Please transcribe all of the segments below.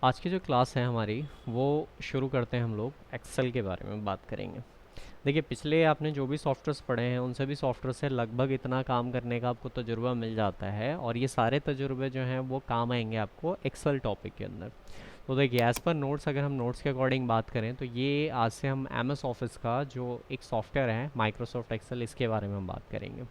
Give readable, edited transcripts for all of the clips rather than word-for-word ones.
आज की जो क्लास है हमारी वो शुरू करते हैं। हम लोग एक्सेल के बारे में बात करेंगे। देखिए, पिछले आपने जो भी सॉफ्टवेयर्स पढ़े हैं उन सभी सॉफ्टवेयर से लगभग इतना काम करने का आपको तजुर्बा मिल जाता है, और ये सारे तजुर्बे जो हैं वो काम आएंगे आपको एक्सेल टॉपिक के अंदर। तो देखिए, एज़ पर नोट्स, अगर हम नोट्स के अकॉर्डिंग बात करें तो ये आज से हम एम एस ऑफिस का जो एक सॉफ्टवेयर है माइक्रोसॉफ्ट एक्सेल, इसके बारे में हम बात करेंगे।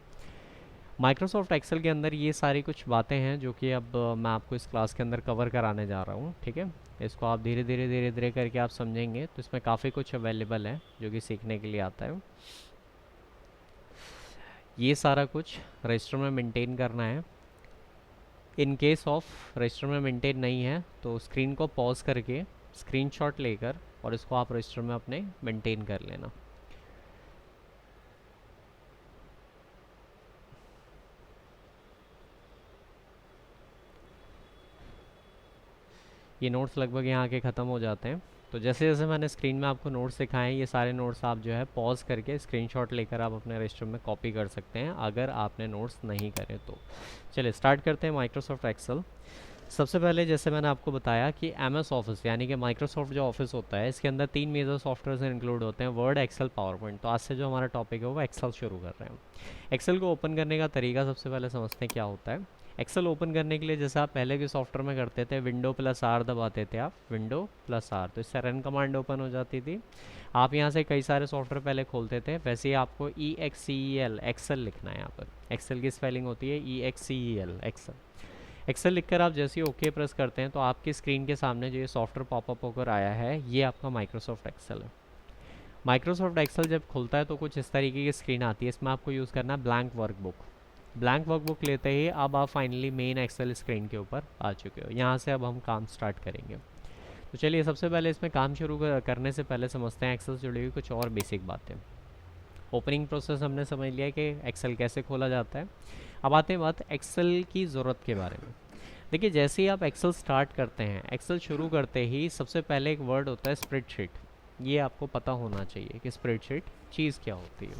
माइक्रोसॉफ्ट एक्सेल के अंदर ये सारी कुछ बातें हैं जो कि अब मैं आपको इस क्लास के अंदर कवर कराने जा रहा हूँ। ठीक है, इसको आप धीरे धीरे करके आप समझेंगे तो इसमें काफ़ी कुछ अवेलेबल है जो कि सीखने के लिए आता है। ये सारा कुछ रजिस्टर में मेंटेन करना है। इन केस ऑफ रजिस्टर में मेंटेन नहीं है तो स्क्रीन को पॉज करके स्क्रीनशॉट लेकर और इसको आप रजिस्टर में अपने मेंटेन कर लेना। ये नोट्स लगभग यहाँ के ख़त्म हो जाते हैं। तो जैसे जैसे मैंने स्क्रीन में आपको नोट्स दिखाए हैं, ये सारे नोट्स आप जो है पॉज करके स्क्रीनशॉट लेकर आप अपने रजिस्टर में कॉपी कर सकते हैं अगर आपने नोट्स नहीं करे तो। चलिए स्टार्ट करते हैं माइक्रोसॉफ्ट एक्सेल। सबसे पहले जैसे मैंने आपको बताया कि एम एस ऑफिस यानी कि माइक्रोसॉफ्ट जो ऑफिस होता है इसके अंदर 3 मेजर सॉफ्टवेयर इंक्लूड होते हैं, वर्ड, एक्सेल, पावर पॉइंट। तो आज से जो हमारा टॉपिक है वो एक्सेल शुरू कर रहे हैं। एक्सेल को ओपन करने का तरीका सबसे पहले समझते हैं क्या होता है। एक्सेल ओपन करने के लिए जैसे आप पहले के सॉफ्टवेयर में करते थे, विंडो प्लस आर दबाते थे, आप विंडो प्लस आर, तो इससे रन कमांड ओपन हो जाती थी। आप यहाँ से कई सारे सॉफ्टवेयर पहले खोलते थे। वैसे ही आपको ई एक्स सी ई एल एक्सेल लिखना है। यहाँ पर एक्सेल की स्पेलिंग होती है ई एक्स सी ई एल एक्सेल। एक्सेल लिखकर आप जैसे ही ओके प्रेस करते हैं तो आपकी स्क्रीन के सामने जो ये सॉफ्टवेयर पॉपअप होकर आया है ये आपका माइक्रोसॉफ्ट एक्सेल है। माइक्रोसॉफ्ट एक्सेल जब खुलता है तो कुछ इस तरीके की स्क्रीन आती है। इसमें आपको यूज़ करना है ब्लैंक वर्कबुक। ब्लैंक वर्कबुक लेते ही अब आप फाइनली मेन एक्सेल स्क्रीन के ऊपर आ चुके हो। यहाँ से अब हम काम स्टार्ट करेंगे। तो चलिए सबसे पहले इसमें काम शुरू करने से पहले समझते हैं एक्सेल से जुड़ी हुई कुछ और बेसिक बातें। ओपनिंग प्रोसेस हमने समझ लिया कि एक्सेल कैसे खोला जाता है। अब आते हैं बात एक्सेल की ज़रूरत के बारे में। देखिए, जैसे ही आप एक्सेल स्टार्ट करते हैं, एक्सेल शुरू करते ही सबसे पहले एक वर्ड होता है स्प्रेडशीट। ये आपको पता होना चाहिए कि स्प्रेडशीट चीज़ क्या होती है,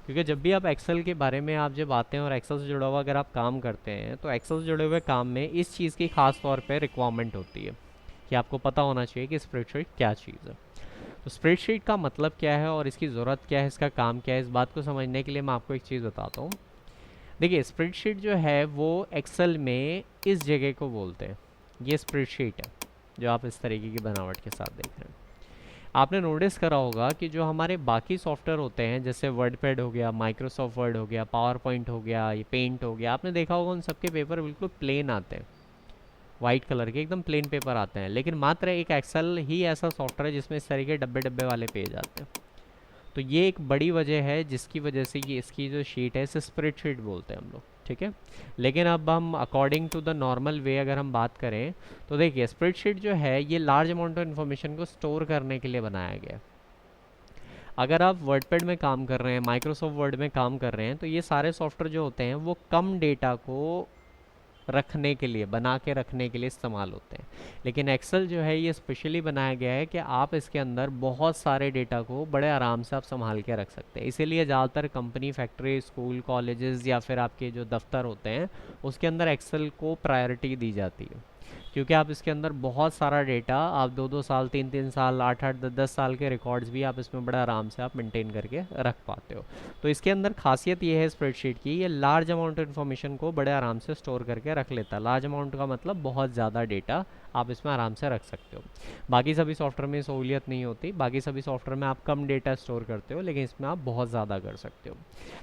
क्योंकि जब भी आप एक्सेल के बारे में आप जब आते हैं और एक्सेल से जुड़ा हुआ अगर आप काम करते हैं तो एक्सेल से जुड़े हुए काम में इस चीज़ की खास तौर पे रिक्वायरमेंट होती है कि आपको पता होना चाहिए कि स्प्रेडशीट क्या चीज़ है। तो स्प्रेडशीट का मतलब क्या है और इसकी ज़रूरत क्या है, इसका काम क्या है, इस बात को समझने के लिए मैं आपको एक चीज़ बताता हूँ। देखिए, स्प्रेडशीट जो है वो एक्सेल में इस जगह को बोलते हैं। ये स्प्रेडशीट है जो आप इस तरीके की बनावट के साथ देख रहे हैं। आपने नोटिस करा होगा कि जो हमारे बाकी सॉफ्टवेयर होते हैं जैसे वर्डपैड हो गया, माइक्रोसॉफ्ट वर्ड हो गया, पावर पॉइंट हो गया, ये पेंट हो गया, आपने देखा होगा उन सबके पेपर बिल्कुल प्लेन आते हैं। वाइट कलर के एकदम प्लेन पेपर आते हैं। लेकिन मात्र एक एक्सेल ही ऐसा सॉफ्टवेयर है जिसमें इस तरीके डब्बे डब्बे वाले पेज आते हैं। तो ये एक बड़ी वजह है जिसकी वजह से ये इसकी जो शीट है इसे स्प्रेडशीट बोलते हैं हम लोग। ठीक है, लेकिन अब हम according to the normal way अगर हम बात करें तो देखिए, स्प्रेडशीट जो है ये लार्ज अमाउंट ऑफ इन्फॉर्मेशन को स्टोर करने के लिए बनाया गया है। अगर आप वर्डपैड में काम कर रहे हैं, माइक्रोसॉफ्ट वर्ड में काम कर रहे हैं, तो ये सारे सॉफ्टवेयर जो होते हैं वो कम डेटा को रखने के लिए, बना के रखने के लिए इस्तेमाल होते हैं। लेकिन एक्सेल जो है ये स्पेशली बनाया गया है कि आप इसके अंदर बहुत सारे डेटा को बड़े आराम से आप संभाल के रख सकते हैं। इसीलिए ज़्यादातर कंपनी, फैक्ट्री, स्कूल, कॉलेजेस या फिर आपके जो दफ्तर होते हैं उसके अंदर एक्सेल को प्रायोरिटी दी जाती है, क्योंकि आप इसके अंदर बहुत सारा डेटा, आप 2-2 साल, 3-3 साल, 8-8, 10-10 साल के रिकॉर्ड्स भी आप इसमें बड़ा आराम से आप मेंटेन करके रख पाते हो। तो इसके अंदर खासियत ये है स्प्रेडशीट की, ये लार्ज अमाउंट ऑफ इन्फॉर्मेशन को बड़े आराम से स्टोर करके रख लेता है। लार्ज अमाउंट का मतलब बहुत ज़्यादा डेटा आप इसमें आराम से रख सकते हो। बाकी सभी सॉफ्टवेयर में सहूलियत नहीं होती। बाकी सभी सॉफ्टवेयर में आप कम डेटा स्टोर करते हो, लेकिन इसमें आप बहुत ज़्यादा कर सकते हो।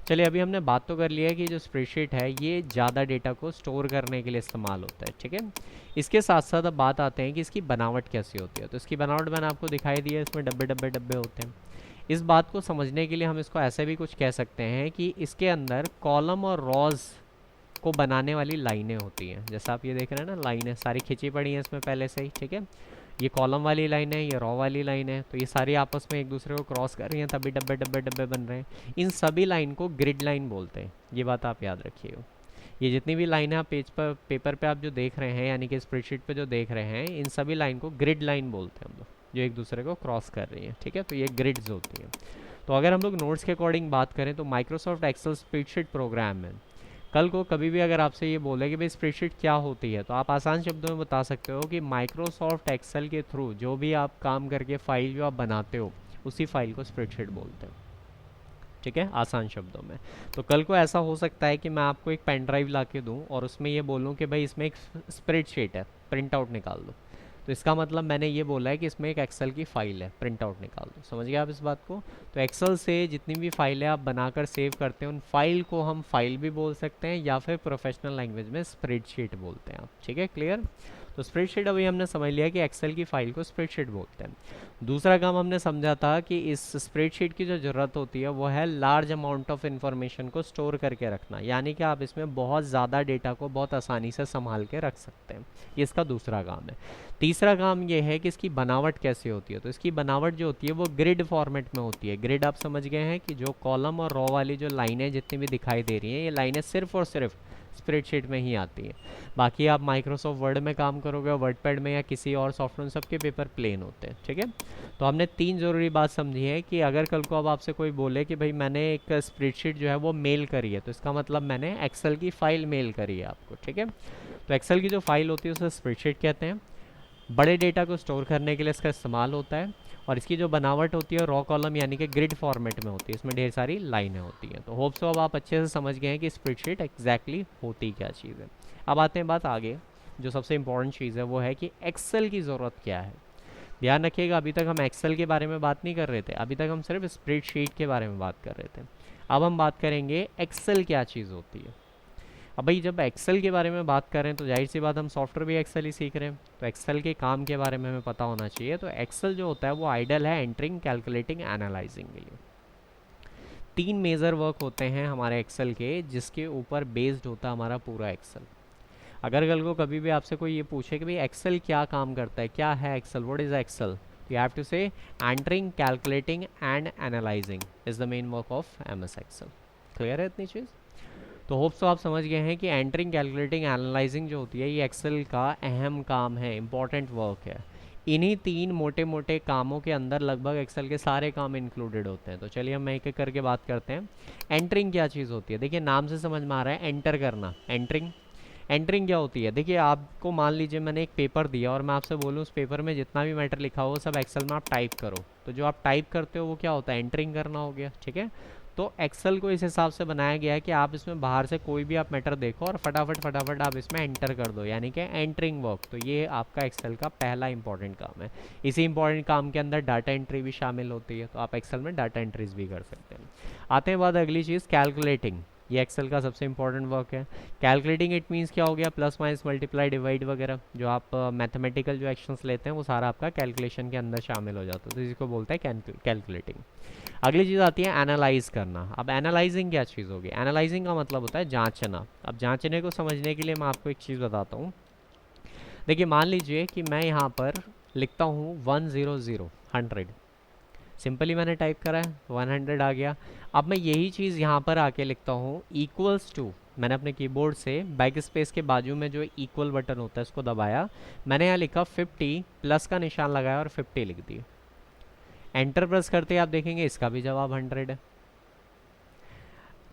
चलिए, अभी हमने बात तो कर लिया है कि जो स्प्रेडशीट है ये ज़्यादा डेटा को स्टोर करने के लिए इस्तेमाल होता है। ठीक है, इसके साथ साथ अब बात आते हैं कि इसकी बनावट कैसी होती है। तो इसकी बनावट मैंने आपको दिखाई दी है, इसमें डब्बे डब्बे डब्बे होते हैं। इस बात को समझने के लिए हम इसको ऐसे भी कुछ कह सकते हैं कि इसके अंदर कॉलम और रॉज को बनाने वाली लाइनें होती हैं। जैसा आप ये देख रहे हैं ना, लाइनें सारी खिंची पड़ी हैं इसमें पहले से ही। ठीक है, ये कॉलम वाली लाइन है, ये रॉ वाली लाइन है, तो ये सारी आपस में एक दूसरे को क्रॉस कर रही हैं, तभी डब्बे डब्बे डब्बे बन रहे हैं। इन सभी लाइन को ग्रिड लाइन बोलते हैं। ये बात आप याद रखिएगा। ये जितनी भी लाइन है आप पेज पर, पेपर पे आप जो देख रहे हैं, यानी कि स्प्रेडशीट पे जो देख रहे हैं, इन सभी लाइन को ग्रिड लाइन बोलते हैं हम लोग, जो एक दूसरे को क्रॉस कर रही है। ठीक है, तो ये ग्रिड्स होती हैं। तो अगर हम लोग नोट्स के अकॉर्डिंग बात करें तो माइक्रोसॉफ्ट एक्सेल स्प्रेडशीट प्रोग्राम में कल को कभी भी अगर आपसे ये बोले कि भाई स्प्रेडशीट क्या होती है, तो आप आसान शब्दों में बता सकते हो कि माइक्रोसॉफ्ट एक्सेल के थ्रू जो भी आप काम करके फाइल जो आप बनाते हो, उसी फाइल को स्प्रेडशीट बोलते हैं। ठीक है, आसान शब्दों में। तो कल को ऐसा हो सकता है कि मैं आपको एक पेन ड्राइव ला के दूँ और उसमें ये बोलूँ कि भाई इसमें एक स्प्रेडशीट है, प्रिंट आउट निकाल दो। तो इसका मतलब मैंने ये बोला है कि इसमें एक एक्सेल की फाइल है, प्रिंट आउट निकाल दो। समझ गए आप इस बात को? तो एक्सेल से जितनी भी फाइलें आप बनाकर सेव करते हैं, उन फाइल को हम फाइल भी बोल सकते हैं या फिर प्रोफेशनल लैंग्वेज में स्प्रेडशीट बोलते हैं आप। ठीक है, क्लियर? तो स्प्रेडशीट अभी हमने समझ लिया कि एक्सेल की फाइल को स्प्रेडशीट बोलते हैं। दूसरा काम हमने समझा था कि इस स्प्रेडशीट की जो ज़रूरत होती है वो है लार्ज अमाउंट ऑफ इन्फॉर्मेशन को स्टोर करके रखना, यानी कि आप इसमें बहुत ज़्यादा डेटा को बहुत आसानी से संभाल के रख सकते हैं। ये इसका दूसरा काम है। तीसरा काम ये है कि इसकी बनावट कैसे होती है। तो इसकी बनावट जो होती है वो ग्रिड फॉर्मेट में होती है। ग्रिड आप समझ गए हैं कि जो कॉलम और रो वाली जो लाइनें जितनी भी दिखाई दे रही हैं, ये लाइनें सिर्फ और सिर्फ स्प्रेडशीट में ही आती हैं। बाकी आप माइक्रोसॉफ्ट वर्ड में काम करोगे, वर्डपैड में या किसी और सॉफ्टवेयर, सबके पेपर प्लेन होते हैं। ठीक है, तो हमने तीन ज़रूरी बात समझी है कि अगर कल को अब आपसे कोई बोले कि भाई मैंने एक स्प्रेडशीट जो है वो मेल करी है, तो इसका मतलब मैंने एक्सेल की फ़ाइल मेल करी है आपको। ठीक है, तो एक्सेल की जो फाइल होती है उसे स्प्रेडशीट कहते हैं। बड़े डेटा को स्टोर करने के लिए इसका इस्तेमाल होता है और इसकी जो बनावट होती है रॉ कॉलम यानी कि ग्रिड फॉर्मेट में होती है, इसमें ढेर सारी लाइनें होती हैं। तो होप सो अब आप अच्छे से समझ गए हैं कि स्प्रेडशीट एग्जैक्टली होती क्या चीज़ है। अब आते हैं बात आगे, जो सबसे इंपॉर्टेंट चीज़ है वो है कि एक्सेल की ज़रूरत क्या है। ध्यान रखिएगा, अभी तक हम एक्सेल के बारे में बात नहीं कर रहे थे, अभी तक हम सिर्फ स्प्रेडशीट के बारे में बात कर रहे थे। अब हम बात करेंगे एक्सेल क्या चीज़ होती है। अब भाई जब एक्सेल के बारे में बात कर रहे हैं तो जाहिर सी बात हम सॉफ्टवेयर भी एक्सेल ही सीख रहे हैं, तो एक्सेल के काम के बारे में हमें पता होना चाहिए। तो एक्सेल जो होता है वो आइडल है एंटरिंग, कैलकुलेटिंग, एनालाइजिंग के लिए। तीन मेजर वर्क होते हैं हमारे एक्सेल के, जिसके ऊपर बेस्ड होता है हमारा पूरा एक्सेल। अगर कल को कभी भी आपसे कोई ये पूछे कि भाई एक्सेल क्या काम करता है, क्या है Excel, what is Excel, you have to say entering, calculating and analysing is the main work of MS Excel. Clear है इतनी चीज़? तो होप सो आप समझ गए हैं कि एंटरिंग, कैलकुलेटिंग, एनालाइजिंग जो होती है ये एक्सेल का अहम काम है, इंपॉर्टेंट वर्क है। इन्हीं तीन मोटे मोटे कामों के अंदर लगभग एक्सेल के सारे काम इंक्लूडेड होते हैं। तो चलिए हम एक एक करके बात करते हैं। एंटरिंग क्या चीज़ होती है? देखिए नाम से समझ में आ रहा है, एंटर करना, एंटरिंग। एंटरिंग क्या होती है? देखिए आपको मान लीजिए मैंने एक पेपर दिया और मैं आपसे बोलूँ उस पेपर में जितना भी मैटर लिखा हो सब एक्सेल में आप टाइप करो, तो जो आप टाइप करते हो वो क्या होता है? एंटरिंग करना हो गया। ठीक है, तो एक्सेल को इस हिसाब से बनाया गया है कि आप इसमें बाहर से कोई भी आप मैटर देखो और फटाफट फटाफट आप इसमें एंटर कर दो, यानी कि एंटरिंग वर्क। तो ये आपका एक्सेल का पहला इंपॉर्टेंट काम है। इसी इंपॉर्टेंट काम के अंदर डाटा एंट्री भी शामिल होती है, तो आप एक्सेल में डाटा एंट्रीज भी कर सकते हैं। आते हैं बाद अगली चीज़, कैलकुलेटिंग। ये एक्सेल का सबसे इंपॉर्टेंट वर्क है। कैलकुलेटिंग इट मीन्स क्या हो गया? प्लस माइनस मल्टीप्लाई डिवाइड वगैरह जो आप मैथमेटिकल जो एक्शंस लेते हैं वो सारा आपका कैलकुलेशन के अंदर शामिल हो जाता है, तो इसको बोलते हैं कैलकुलेटिंग। अगली चीज़ आती है एनालाइज करना। अब एनालाइजिंग क्या चीज़ होगी? एनालाइजिंग का मतलब होता है जांचना। अब जांचने को समझने के लिए मैं आपको एक चीज़ बताता हूँ। देखिए मान लीजिए कि मैं यहाँ पर लिखता हूँ 100, 100, सिंपली मैंने टाइप करा है 100 आ गया। अब मैं यही चीज़ यहाँ पर आके लिखता हूँ इक्वल्स टू, मैंने अपने कीबोर्ड से बैक स्पेस के बाजू में जो इक्वल बटन होता है उसको दबाया, मैंने यहाँ लिखा 50, प्लस का निशान लगाया और 50 लिख दिया। एंटर प्रेस करते आप देखेंगे इसका भी जवाब 100 है।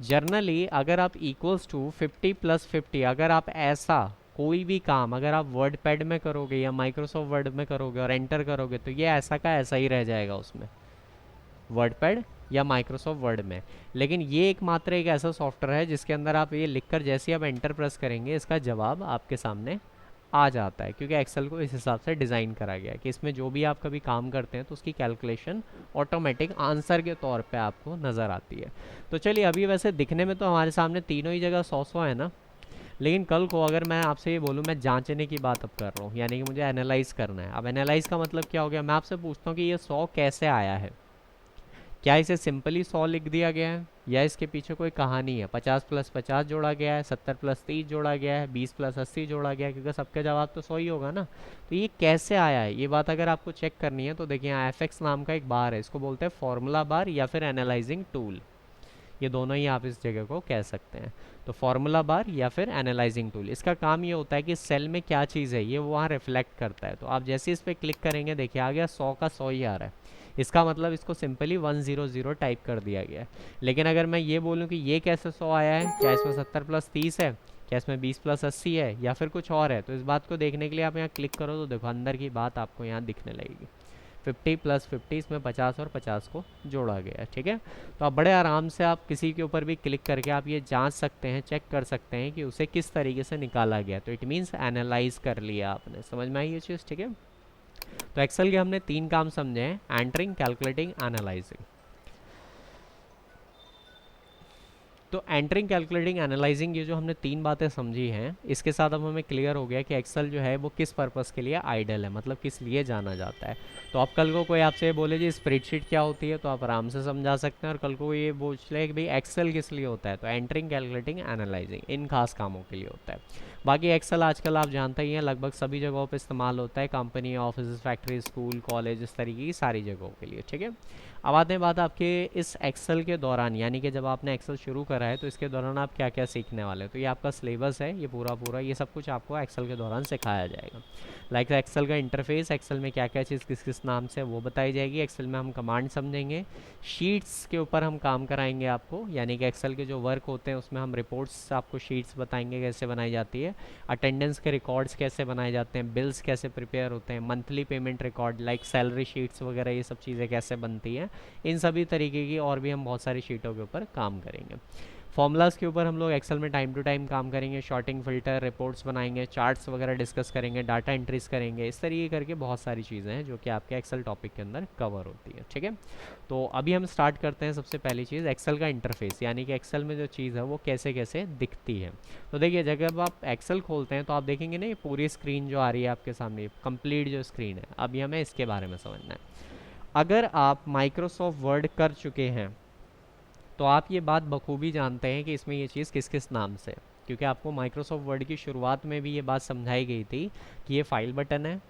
जर्नली अगर आप इक्वल्स टू 50 प्लस 50, अगर आप ऐसा कोई भी काम अगर आप वर्ड पैड में करोगे या माइक्रोसॉफ्ट वर्ड में करोगे और एंटर करोगे तो ये ऐसा का ऐसा ही रह जाएगा उसमें, वर्ड पैड या माइक्रोसॉफ्ट वर्ड में। लेकिन ये एकमात्र एक ऐसा सॉफ्टवेयर है जिसके अंदर आप ये लिखकर जैसे आप एंटर प्रेस करेंगे इसका जवाब आपके सामने आ जाता है, क्योंकि एक्सेल को इस हिसाब से डिज़ाइन करा गया है कि इसमें जो भी आप कभी काम करते हैं तो उसकी कैलकुलेशन ऑटोमेटिक आंसर के तौर पे आपको नज़र आती है। तो चलिए अभी वैसे दिखने में तो हमारे सामने तीनों ही जगह 100 है ना, लेकिन कल को अगर मैं आपसे ये बोलूँ, मैं जांचने की बात अब कर रहा हूँ, यानी कि मुझे एनालाइज करना है। अब एनालाइज का मतलब क्या हो गया? मैं आपसे पूछता हूँ कि ये 100 कैसे आया है। क्या इसे सिंपली 100 लिख दिया गया है या इसके पीछे कोई कहानी है? 50 प्लस 50 जोड़ा गया है, 70 प्लस 30 जोड़ा गया है, 20 प्लस 80 जोड़ा गया है, क्योंकि सबका जवाब तो 100 ही होगा ना। तो ये कैसे आया है, ये बात अगर आपको चेक करनी है तो देखिए यहाँ एफ नाम का एक बार है, इसको बोलते हैं फॉर्मूला बार या फिर एनालाइजिंग टूल। ये दोनों ही आप इस जगह को कह सकते हैं। तो फार्मूला बार या फिर एनालाइजिंग टूल, इसका काम ये होता है कि सेल में क्या चीज़ है ये वो वहाँ रिफ्लेक्ट करता है। तो आप जैसे इस पर क्लिक करेंगे, देखिए आ गया 100 का 100 ही आ रहा है, इसका मतलब इसको सिंपली 100 टाइप कर दिया गया है। लेकिन अगर मैं ये बोलूँ कि ये कैसे 100 आया है, क्या इसमें 70 + 30 है, क्या इसमें 20 + 80 है, या फिर कुछ और है, तो इस बात को देखने के लिए आप यहाँ क्लिक करो तो देखो अंदर की बात आपको यहाँ दिखने लगेगी। 50 + 50, इसमें 50 और 50 को जोड़ा गया है, ठीक है। तो आप बड़े आराम से आप किसी के ऊपर भी क्लिक करके आप ये जांच सकते हैं, चेक कर सकते हैं कि उसे किस तरीके से निकाला गया। तो इट मीन्स एनालाइज कर लिया आपने, समझ में आई ये चीज़, ठीक है। तो एक्सेल के हमने 3 काम समझे हैं, एंटरिंग, कैलकुलेटिंग, एनालाइजिंग। तो एंटरिंग, कैलकुलेटिंग, एनालाइजिंग, ये जो हमने 3 बातें समझी हैं, इसके साथ अब हमें क्लियर हो गया कि एक्सेल जो है वो किस पर्पस के लिए आइडल है, मतलब किस लिए जाना जाता है। तो आप कल को कोई आपसे बोले जी स्प्रेडशीट क्या होती है, तो आप आराम से समझा सकते हैं। और कल को ये पूछ ले कि भाई एक्सेल किस लिए होता है, तो एंटरिंग, कैलकुलेटिंग, एनालाइजिंग इन खास कामों के लिए होता है। बाकी एक्सेल आजकल आप जानते ही हैं लगभग सभी जगहों पर इस्तेमाल होता है, company, office, factory, school, college, इस तरीके की सारी जगहों के लिए, ठीक है। अब आते हैं बात आपके इस एक्सेल के दौरान, यानी कि जब आपने एक्सेल शुरू करा है तो इसके दौरान आप क्या क्या सीखने वाले हैं। तो ये आपका सिलेबस है, ये पूरा ये सब कुछ आपको एक्सेल के दौरान सिखाया जाएगा। लाइक एक्सेल का इंटरफेस, एक्सेल में क्या क्या चीज़ किस किस नाम से वो बताई जाएगी। एक्सेल में हम कमांड समझेंगे, शीट्स के ऊपर हम काम कराएंगे आपको, यानी कि एक्सेल के जो वर्क होते हैं उसमें हम रिपोर्ट्स, आपको शीट्स बताएंगे कैसे बनाई जाती है, अटेंडेंस के रिकॉर्ड्स कैसे बनाए जाते हैं, बिल्स कैसे प्रिपेयर होते हैं, monthly payment record like salary sheets वगैरह, ये सब चीज़ें कैसे बनती हैं, इन सभी तरीके की और भी हम बहुत सारी शीटों के ऊपर काम करेंगे। फॉर्मूलाज के ऊपर हम लोग एक्सेल में टाइम टू टाइम काम करेंगे, शॉर्टिंग, फिल्टर, रिपोर्ट्स बनाएंगे, चार्ट्स वगैरह डिस्कस करेंगे, डाटा एंट्रीज करेंगे, इस तरीके करके बहुत सारी चीज़ें हैं जो कि आपके एक्सेल टॉपिक के अंदर कवर होती है, ठीक है। तो अभी हम स्टार्ट करते हैं। सबसे पहली चीज़ एक्सेल का इंटरफेस, यानी कि एक्सेल में जो चीज़ है वो कैसे कैसे दिखती है। तो देखिए जब आप एक्सेल खोलते हैं तो आप देखेंगे ना ये पूरी स्क्रीन जो आ रही है आपके सामने, कंप्लीट जो स्क्रीन है, अभी हमें इसके बारे में समझना है। अगर आप माइक्रोसॉफ्ट वर्ड कर चुके हैं तो आप ये बात बखूबी जानते हैं कि इसमें ये चीज़ किस किस नाम से, क्योंकि आपको माइक्रोसॉफ्ट वर्ड की शुरुआत में भी ये बात समझाई गई थी कि ये फाइल बटन है,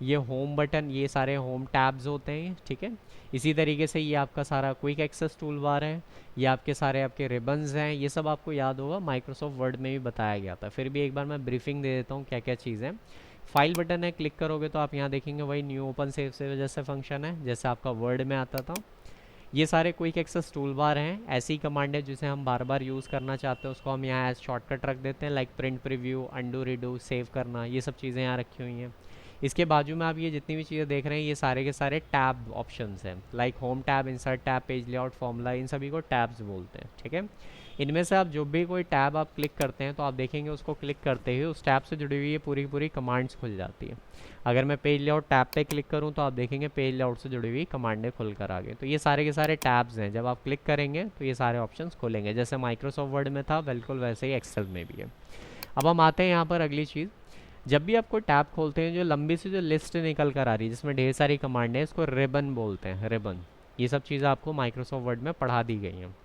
ये होम बटन, ये सारे होम टैब्स होते हैं, ठीक है। इसी तरीके से ये आपका सारा क्विक एक्सेस टूल बार है, ये आपके सारे आपके रिबन्स हैं, ये सब आपको याद होगा माइक्रोसॉफ्ट वर्ड में भी बताया गया था। फिर भी एक बार मैं ब्रीफिंग दे देता हूँ क्या क्या चीज़ है। फाइल बटन है, क्लिक करोगे तो आप यहाँ देखेंगे वही न्यू ओपन सेव से जैसे फंक्शन है जैसे आपका वर्ड में आता था। ये सारे क्विक एक्सेस टूल बार हैं, ऐसी कमांड है जिसे हम बार बार यूज़ करना चाहते हैं उसको हम यहाँ एज शॉर्टकट रख देते हैं, like print, preview, undo, redo, save करना, ये सब चीज़ें यहाँ रखी हुई हैं। इसके बाजू में आप ये जितनी भी चीज़ें देख रहे हैं ये सारे के सारे टैब ऑप्शंस हैं, like home tab, insert tab, page layout, formula, इन सभी को टैब्स बोलते हैं, ठीक है। इनमें से आप जो भी कोई टैब आप क्लिक करते हैं तो आप देखेंगे उसको क्लिक करते ही उस टैब से जुड़ी हुई ये पूरी कमांड्स खुल जाती है। अगर मैं पेज लेआउट टैब पे क्लिक करूं तो आप देखेंगे पेज लेआउट से जुड़ी हुई कमांडें खुल कर आ गई। तो ये सारे के सारे टैब्स हैं, जब आप क्लिक करेंगे तो ये सारे ऑप्शंस खुलेंगे, जैसे माइक्रोसॉफ्ट वर्ड में था बिल्कुल वैसे ही एक्सेल में भी है। अब हम आते हैं यहाँ पर अगली चीज़, जब भी आपको टैब खोलते हैं जो लंबी सी जो लिस्ट निकल कर आ रही है जिसमें ढेर सारी कमांड है, इसको रिबन बोलते हैं, रिबन। ये सब चीज़ें आपको माइक्रोसॉफ्ट वर्ड में पढ़ा दी गई हैं।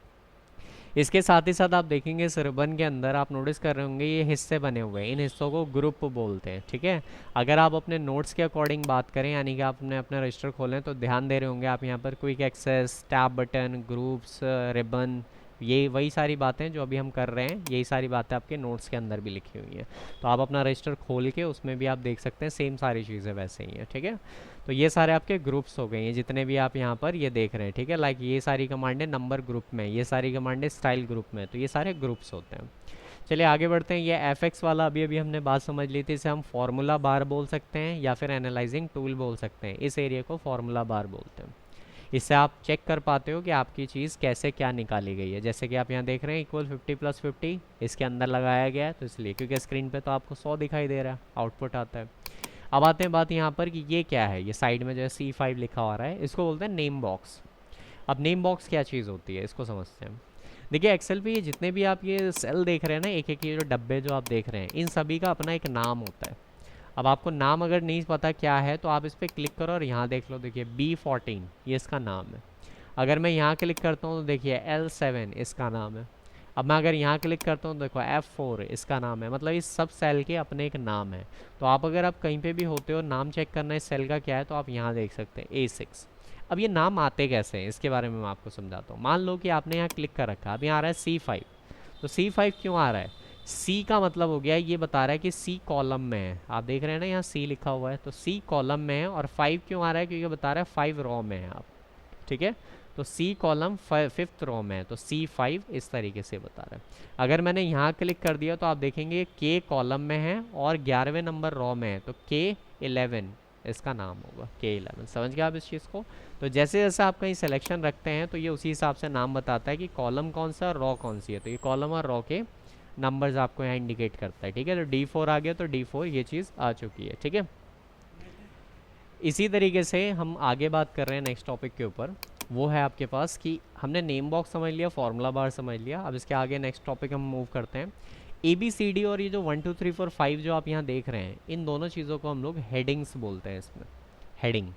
इसके साथ ही साथ आप देखेंगे इस रिबन के अंदर आप नोटिस कर रहे होंगे ये हिस्से बने हुए हैं, इन हिस्सों को ग्रुप बोलते हैं, ठीक है। अगर आप अपने नोट्स के अकॉर्डिंग बात करें, यानी कि आपने अपना रजिस्टर खोलें तो ध्यान दे रहे होंगे आप यहाँ पर quick access, tab button, groups, ribbon, ये वही सारी बातें जो अभी हम कर रहे हैं, यही सारी बातें आपके नोट्स के अंदर भी लिखी हुई हैं। तो आप अपना रजिस्टर खोल के उसमें भी आप देख सकते हैं सेम सारी चीज़ें वैसे ही हैं, ठीक है। तो ये सारे आपके ग्रुप्स हो गए हैं जितने भी आप यहाँ पर ये देख रहे हैं, ठीक है। लाइक ये सारी कमांडें नंबर ग्रुप में, ये सारी कमांडें स्टाइल ग्रुप में, तो ये सारे ग्रुप्स होते हैं। चलिए आगे बढ़ते हैं। ये एफ वाला अभी हमने बात समझ ली थी, इसे हम फार्मूला बार बोल सकते हैं या फिर एनालाइजिंग टूल बोल सकते हैं। इस एरिया को फार्मूला बार बोलते हैं। इससे आप चेक कर पाते हो कि आपकी चीज़ कैसे क्या निकाली गई है। जैसे कि आप यहाँ देख रहे हैं इक्वल 50 + 50 इसके अंदर लगाया गया है, तो इसलिए क्योंकि स्क्रीन पे तो आपको 100 दिखाई दे रहा है, आउटपुट आता है। अब आते हैं बात यहाँ पर कि ये क्या है, ये साइड में जो है C5 लिखा हो रहा है, इसको बोलते हैं नेम बॉक्स। अब नेम बॉक्स क्या चीज़ होती है इसको समझते हैं। देखिए एक्सेल पे ये जितने भी आप ये सेल देख रहे हैं ना, एक एक ये जो डब्बे जो आप देख रहे हैं, इन सभी का अपना एक नाम होता है। अब आपको नाम अगर नहीं पता क्या है तो आप इस पर क्लिक करो और यहाँ देख लो, देखिए B14 ये इसका नाम है। अगर मैं यहाँ क्लिक करता हूँ तो देखिए L7 इसका नाम है। अब मैं अगर यहाँ क्लिक करता हूँ देखो F4 इसका नाम है। मतलब इस सब सेल के अपने एक नाम है। तो आप अगर आप कहीं पे भी होते हो नाम चेक करना इस सेल का क्या है तो आप यहाँ देख सकते हैं A6। अब ये नाम आते कैसे हैं इसके बारे में मैं आपको समझाता हूँ। मान लो कि आपने यहाँ क्लिक कर रखा, अब यहाँ आ रहा है C5, तो C5 क्यों आ रहा है? C का मतलब हो गया ये बता रहा है कि C कॉलम में है, आप देख रहे हैं ना यहाँ C लिखा हुआ है, तो C कॉलम में है। और 5 क्यों आ रहा है? क्योंकि बता रहा है 5 रो में है आप, ठीक है। तो C कॉलम 5th रो में है, तो C5 इस तरीके से बता रहा है। अगर मैंने यहाँ क्लिक कर दिया तो आप देखेंगे K कॉलम में है और 11वें नंबर रो में है, तो K11 इसका नाम होगा, K11। समझ गए आप इस चीज़ को? तो जैसे जैसे आप कहीं सिलेक्शन रखते हैं तो ये उसी हिसाब से नाम बताता है कि कॉलम कौन सा और रो कौन सी है। तो ये कॉलम और रो के नंबर्स आपको यहाँ इंडिकेट करता है, ठीक है। तो D4 आ गया, तो D4 ये चीज़ आ चुकी है, ठीक है। इसी तरीके से हम आगे बात कर रहे हैं नेक्स्ट टॉपिक के ऊपर, वो है आपके पास कि हमने नेम बॉक्स समझ लिया, फार्मूला बार समझ लिया। अब इसके आगे नेक्स्ट टॉपिक हम मूव करते हैं। ABCD और ये जो 1 2 3 4 5 जो आप यहाँ देख रहे हैं, इन दोनों चीज़ों को हम लोग हेडिंग्स बोलते हैं। इसमें हेडिंग,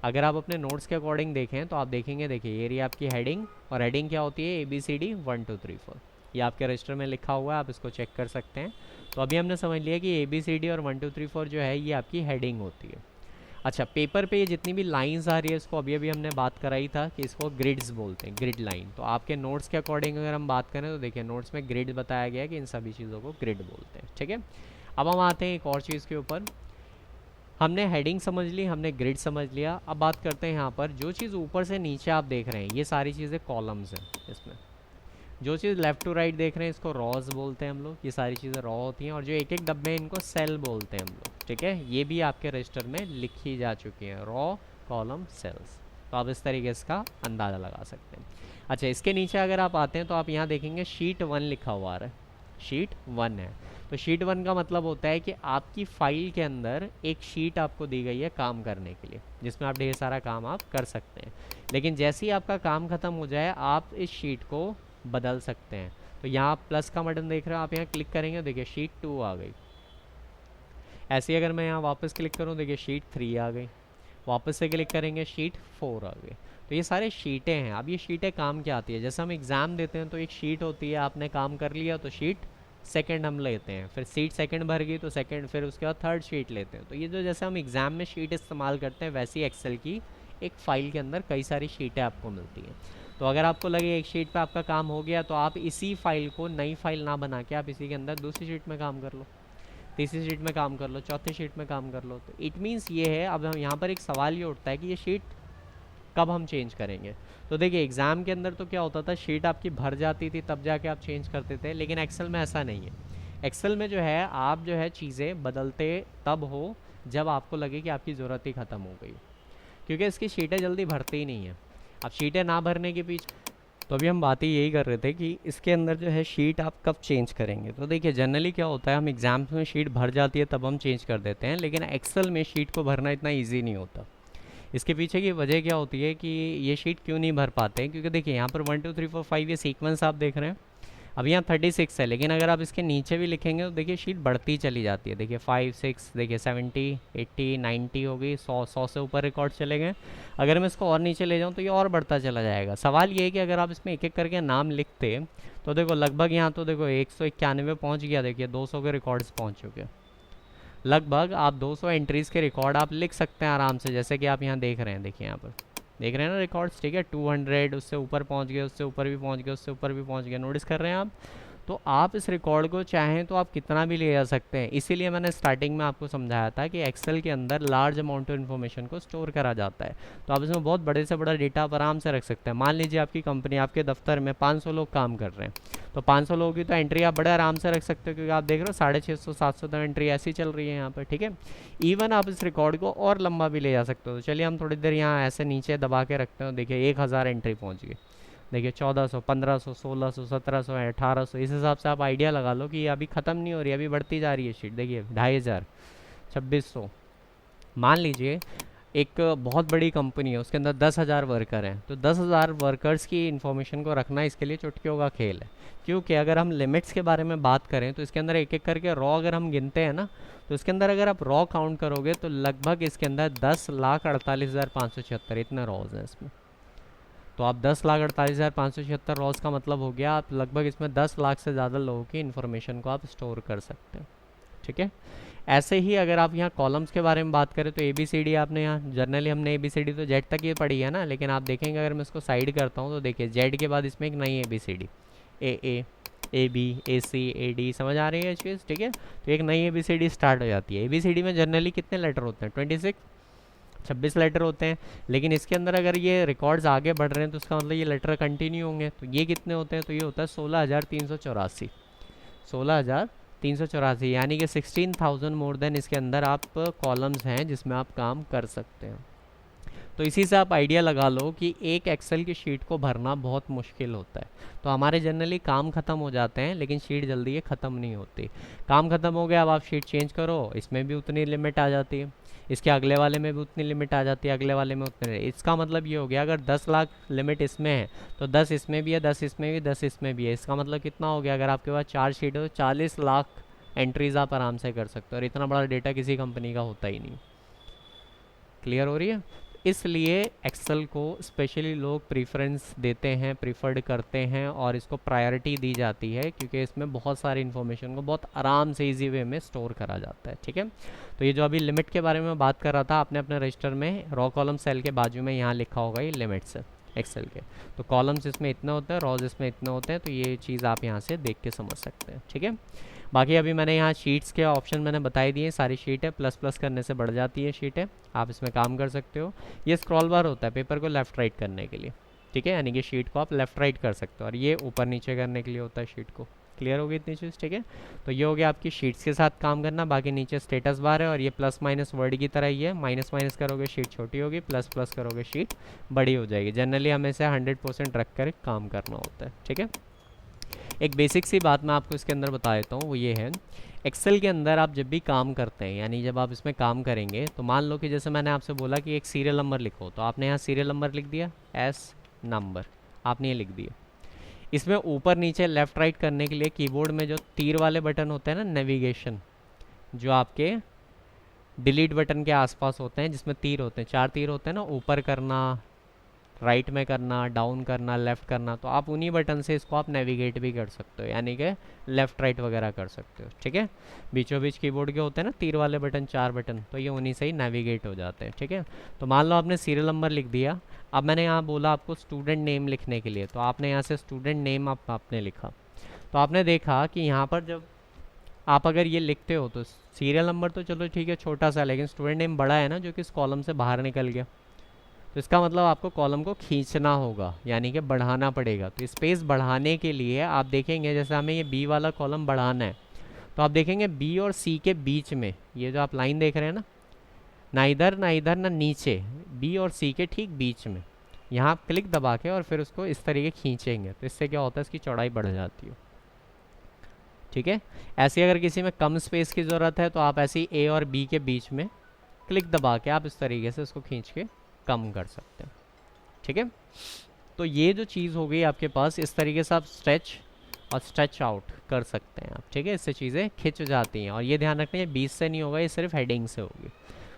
अगर आप अपने नोट्स के अकॉर्डिंग देखें तो आप देखेंगे, देखिए ये रही आपकी हेडिंग, और हेडिंग क्या होती है? ABCD 1 2 3 4, ये आपके रजिस्टर में लिखा हुआ है, आप इसको चेक कर सकते हैं। तो अभी हमने समझ लिया कि ABCD और 1 2 3 4 जो है ये आपकी हेडिंग होती है। अच्छा, पेपर पे ये जितनी भी लाइंस आ रही है, इसको अभी अभी हमने बात कराई था कि इसको ग्रिड्स बोलते हैं, ग्रिड लाइन। तो आपके नोट्स के अकॉर्डिंग अगर हम बात करें तो देखिए नोट्स में ग्रिड बताया गया है कि इन सभी चीज़ों को ग्रिड बोलते हैं, ठीक है। अब हम आते हैं एक और चीज़ के ऊपर। हमने हेडिंग समझ ली, हमने ग्रिड समझ लिया। अब बात करते हैं यहाँ पर जो चीज़ ऊपर से नीचे आप देख रहे हैं, ये सारी चीज़ें कॉलम्स हैं। इसमें जो चीज़ लेफ़्ट टू राइट देख रहे हैं इसको रॉज बोलते हैं हम लोग, ये सारी चीज़ें रॉ होती हैं। और जो एक एक डब्बे हैं इनको सेल बोलते हैं हम लोग, ठीक है। ये भी आपके रजिस्टर में लिखी जा चुकी हैं, रॉ, कॉलम, सेल्स। तो आप इस तरीके से इसका अंदाज़ा लगा सकते हैं। अच्छा, इसके नीचे अगर आप आते हैं तो आप यहाँ देखेंगे शीट 1 लिखा हुआ है, शीट 1 है। तो शीट 1 का मतलब होता है कि आपकी फ़ाइल के अंदर एक शीट आपको दी गई है काम करने के लिए, जिसमें आप ढेर सारा काम आप कर सकते हैं। लेकिन जैसे ही आपका काम ख़त्म हो जाए आप इस शीट को बदल सकते हैं। तो यहाँ प्लस का बटन देख रहे हो आप, यहाँ क्लिक करेंगे, देखिए शीट 2 आ गई। ऐसे ही अगर मैं यहाँ वापस क्लिक करूँ, देखिए शीट 3 आ गई। वापस से क्लिक करेंगे, शीट 4 आ गई। तो ये सारे शीटें हैं। अब ये शीटें काम क्या आती है? जैसे हम एग्ज़ाम देते हैं तो एक शीट होती है, आपने काम कर लिया तो शीट सेकंड हम लेते हैं, फिर सीट सेकंड भर गई तो सेकंड, फिर उसके बाद थर्ड शीट लेते हैं। तो ये जो जैसे हम एग्ज़ाम में शीट इस्तेमाल करते हैं, वैसी एक्सेल की एक फ़ाइल के अंदर कई सारी शीटें आपको मिलती हैं। तो अगर आपको लगे एक शीट पे आपका काम हो गया, तो आप इसी फाइल को नई फाइल ना बना के आप इसी के अंदर दूसरी शीट में काम कर लो, तीसरी शीट में काम कर लो, चौथी शीट में काम कर लो। तो इट मीन्स ये है, अब हम यहाँ पर एक सवाल ये उठता है कि ये शीट कब हम चेंज करेंगे। तो देखिए एग्ज़ाम के अंदर तो क्या होता था, शीट आपकी भर जाती थी तब जाके आप चेंज करते थे, लेकिन एक्सेल में ऐसा नहीं है। एक्सेल में जो है आप जो है चीज़ें बदलते तब हो जब आपको लगे कि आपकी ज़रूरत ही ख़त्म हो गई, क्योंकि इसकी शीटें जल्दी भरती ही नहीं है। अब शीटें ना भरने के पीछे, तो अभी हम बात ही यही कर रहे थे कि इसके अंदर जो है शीट आप कब चेंज करेंगे। तो देखिए जनरली क्या होता है, हम एग्ज़ाम्स में शीट भर जाती है तब हम चेंज कर देते हैं, लेकिन एक्सेल में शीट को भरना इतना ईजी नहीं होता। इसके पीछे की वजह क्या होती है कि ये शीट क्यों नहीं भर पाते हैं, क्योंकि देखिए यहाँ पर 1 2 3 4 5 ये सीक्वेंस आप देख रहे हैं। अब यहाँ 36 है, लेकिन अगर आप इसके नीचे भी लिखेंगे तो देखिए शीट बढ़ती चली जाती है। देखिए 5 6, देखिए 70 80 90 हो गई, 100 से ऊपर रिकॉर्ड चले गए। अगर मैं इसको और नीचे ले जाऊँ तो ये और बढ़ता चला जाएगा। सवाल ये है कि अगर आप इसमें एक एक करके नाम लिखते तो देखो लगभग यहाँ तो देखो 191 पहुँच गया, देखिए 200 के रिकॉर्ड्स पहुँच चुके। लगभग आप 200 एंट्रीज़ के रिकॉर्ड आप लिख सकते हैं आराम से, जैसे कि आप यहाँ देख रहे हैं। देखिए यहाँ पर देख रहे हैं ना रिकॉर्ड्स, ठीक है। 200 उससे ऊपर पहुँच गए, उससे ऊपर भी पहुँच गए, उससे ऊपर भी पहुँच गए। नोटिस कर रहे हैं आप? तो आप इस रिकॉर्ड को चाहें तो आप कितना भी ले जा सकते हैं। इसीलिए मैंने स्टार्टिंग में आपको समझाया था कि एक्सेल के अंदर लार्ज अमाउंट ऑफ इन्फॉर्मेशन को स्टोर करा जाता है। तो आप इसमें बहुत बड़े से बड़ा डेटा आप आराम से रख सकते हैं। मान लीजिए आपकी कंपनी, आपके दफ्तर में 500 लोग काम कर रहे हैं, तो 500 लोगों की तो एंट्री आप बड़े आराम से रख सकते हो, क्योंकि आप देख रहे हो 650 700 तक एंट्री ऐसी चल रही है यहाँ पर, ठीक है। इवन आप इस रिकॉर्ड को और लंबा भी ले जा सकते हो। तो चलिए हम थोड़ी देर यहाँ ऐसे नीचे दबा के रखते हो। देखिए 1000 एंट्री पहुँच गई। देखिए 1400 1500 1600 1700 1800, इस हिसाब से आप आइडिया लगा लो कि ये अभी ख़त्म नहीं हो रही, अभी बढ़ती जा रही है शीट। देखिए 2500 2600। मान लीजिए एक बहुत बड़ी कंपनी है, उसके अंदर 10,000 वर्कर हैं, तो 10,000 वर्कर्स की इन्फॉर्मेशन को रखना इसके लिए चुटकियों का खेल है। क्योंकि अगर हम लिमिट्स के बारे में बात करें तो इसके अंदर एक एक करके रॉ अगर हम गिनते हैं ना, तो इसके अंदर अगर आप रॉ काउंट करोगे तो लगभग इसके अंदर 10,48,576 इतने रॉज हैं इसमें। तो आप 10,48,576 रॉज का मतलब हो गया आप लगभग इसमें 10 लाख से ज़्यादा लोगों की इन्फॉर्मेशन को आप स्टोर कर सकते हैं, ठीक है। ऐसे ही अगर आप यहाँ कॉलम्स के बारे में बात करें तो ए बी सी डी आपने यहाँ जनरली हमने ए बी सी डी तो जेड तक ही पढ़ी है ना, लेकिन आप देखेंगे अगर मैं इसको साइड करता हूँ तो देखिए जेड के बाद इसमें एक नई A B C D, A B A C A D, समझ आ रही है चीज़, ठीक है। तो एक नई A B C D start हो जाती है। ए बी सी डी में जनरली कितने लेटर होते हैं, 26 लेटर होते हैं, लेकिन इसके अंदर अगर ये रिकॉर्ड्स आगे बढ़ रहे हैं तो उसका मतलब ये लेटर कंटिन्यू होंगे। तो ये कितने होते हैं, तो ये होता है 16,384, 16,384, यानी कि 16,000 मोर देन इसके अंदर आप कॉलम्स हैं जिसमें आप काम कर सकते हैं। तो इसी से आप आइडिया लगा लो कि एक एक्सेल की शीट को भरना बहुत मुश्किल होता है। तो हमारे जनरली काम ख़त्म हो जाते हैं लेकिन शीट जल्दी ये ख़त्म नहीं होती। काम ख़त्म हो गया, अब आप शीट चेंज करो, इसमें भी उतनी लिमिट आ जाती है, इसके अगले वाले में भी उतनी लिमिट आ जाती है, अगले वाले में उतनी। इसका मतलब ये हो गया अगर 10 लाख लिमिट इसमें है तो 10 इसमें भी है, 10 इसमें भी, 10 इसमें भी है। इसका मतलब कितना हो गया, अगर आपके पास 4 शीट है तो 40 लाख एंट्रीज आप आराम से कर सकते हो, और इतना बड़ा डेटा किसी कंपनी का होता ही नहीं। क्लियर हो रही है। इसलिए एक्सेल को स्पेशली लोग प्रीफरेंस देते हैं, प्रीफर्ड करते हैं, और इसको प्रायोरिटी दी जाती है क्योंकि इसमें बहुत सारी इन्फॉर्मेशन को बहुत आराम से इजी वे में स्टोर करा जाता है, ठीक है। तो ये जो अभी लिमिट के बारे में बात कर रहा था, आपने अपने रजिस्टर में रॉ कॉलम सेल के बाजू में यहाँ लिखा होगा ये लिमिट्स है एक्सेल के। तो कॉलम्स इसमें इतने होते हैं, रॉज इसमें इतने होते हैं, तो ये चीज़ आप यहाँ से देख के समझ सकते हैं, ठीक है। बाकी अभी मैंने यहाँ शीट्स के ऑप्शन मैंने बताई दिए, सारी शीट है, प्लस प्लस करने से बढ़ जाती है शीटें, आप इसमें काम कर सकते हो। ये स्क्रॉल बार होता है पेपर को लेफ़्ट राइट करने के लिए, ठीक है, यानी कि शीट को आप लेफ़्ट राइट कर सकते हो, और ये ऊपर नीचे करने के लिए होता है शीट को। क्लियर होगी इतनी चीज़, ठीक है। तो ये हो गया आपकी शीट्स के साथ काम करना। बाकी नीचे स्टेटस बार है, और ये प्लस माइनस वर्ड की तरह ही है, माइनस माइनस करोगे शीट छोटी होगी, प्लस प्लस करोगे शीट बड़ी हो जाएगी। जनरली हमें इसे 100% रख कर काम करना होता है, ठीक है। एक बेसिक सी बात मैं आपको इसके अंदर बता देता हूँ, वो ये है, एक्सेल के अंदर आप जब भी काम करते हैं, यानी जब आप इसमें काम करेंगे, तो मान लो कि जैसे मैंने आपसे बोला कि एक सीरियल नंबर लिखो, तो आपने यहाँ सीरियल नंबर लिख दिया, एस नंबर आपने ये लिख दिया। इसमें ऊपर नीचे लेफ़्ट राइट करने के लिए कीबोर्ड में जो तीर वाले बटन होते हैं ना, नेविगेशन, जो आपके डिलीट बटन के आसपास होते हैं, जिसमें तीर होते हैं, 4 तीर होते हैं ना, ऊपर करना, राइट में करना, डाउन करना, लेफ़्ट करना, तो आप उन्हीं बटन से इसको आप नेविगेट भी कर सकते हो, यानी कि लेफ़्ट राइट वगैरह कर सकते हो, ठीक है। बीचों बीच कीबोर्ड के होते हैं ना तीर वाले बटन, 4 बटन, तो ये उन्हीं से ही नेविगेट हो जाते हैं, ठीक है। तो मान लो आपने सीरियल नंबर लिख दिया, अब मैंने यहाँ बोला आपको स्टूडेंट नेम लिखने के लिए, तो आपने यहाँ से स्टूडेंट नेम आपने लिखा। तो आपने देखा कि यहाँ पर जब आप अगर ये लिखते हो तो सीरियल नंबर तो चलो ठीक है छोटा सा, लेकिन स्टूडेंट नेम बड़ा है ना, जो कि इस कॉलम से बाहर निकल गया, तो इसका मतलब आपको कॉलम को खींचना होगा, यानी कि बढ़ाना पड़ेगा। तो स्पेस बढ़ाने के लिए आप देखेंगे, जैसे हमें ये बी वाला कॉलम बढ़ाना है, तो आप देखेंगे बी और सी के बीच में, ये जो आप लाइन देख रहे हैं ना इधर ना नीचे, बी और सी के ठीक बीच में, यहाँ आप क्लिक दबा के और फिर उसको इस तरीके खींचेंगे, तो इससे क्या होता है, इसकी चौड़ाई बढ़ जाती है, ठीक है। ऐसे अगर किसी में कम स्पेस की ज़रूरत है तो आप ऐसे ही ए और बी के बीच में क्लिक दबा के आप इस तरीके से उसको खींच के कम कर सकते हैं, ठीक है। तो ये जो चीज़ हो गई आपके पास, इस तरीके से आप स्ट्रेच और स्ट्रेच आउट कर सकते हैं आप, ठीक है। इससे चीज़ें खिंच जाती हैं, और ये ध्यान रखना, ये 20 से नहीं होगा, ये सिर्फ हेडिंग से होगी।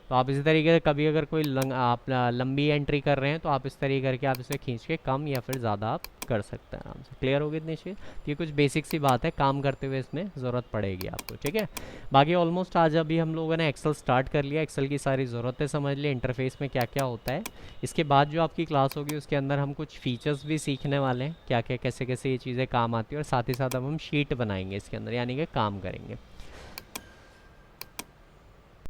तो आप इसी तरीके से कभी अगर कोई आप लंबी एंट्री कर रहे हैं तो आप इस तरीके करके आप इसे खींच के कम या फिर ज़्यादा आप कर सकते हैं आराम से। क्लियर होगी इतनी चीज़। तो ये कुछ बेसिक सी बात है, काम करते हुए इसमें ज़रूरत पड़ेगी आपको, ठीक है। बाकी ऑलमोस्ट आज अभी हम लोगों ने एक्सेल स्टार्ट कर लिया, एक्सेल की सारी ज़रूरतें समझ ली, इंटरफेस में क्या क्या होता है। इसके बाद जो आपकी क्लास होगी उसके अंदर हम कुछ फीचर्स भी सीखने वाले हैं, क्या क्या कैसे कैसे ये चीज़ें काम आती है, और साथ ही साथ अब हम शीट बनाएंगे इसके अंदर, यानी कि काम करेंगे।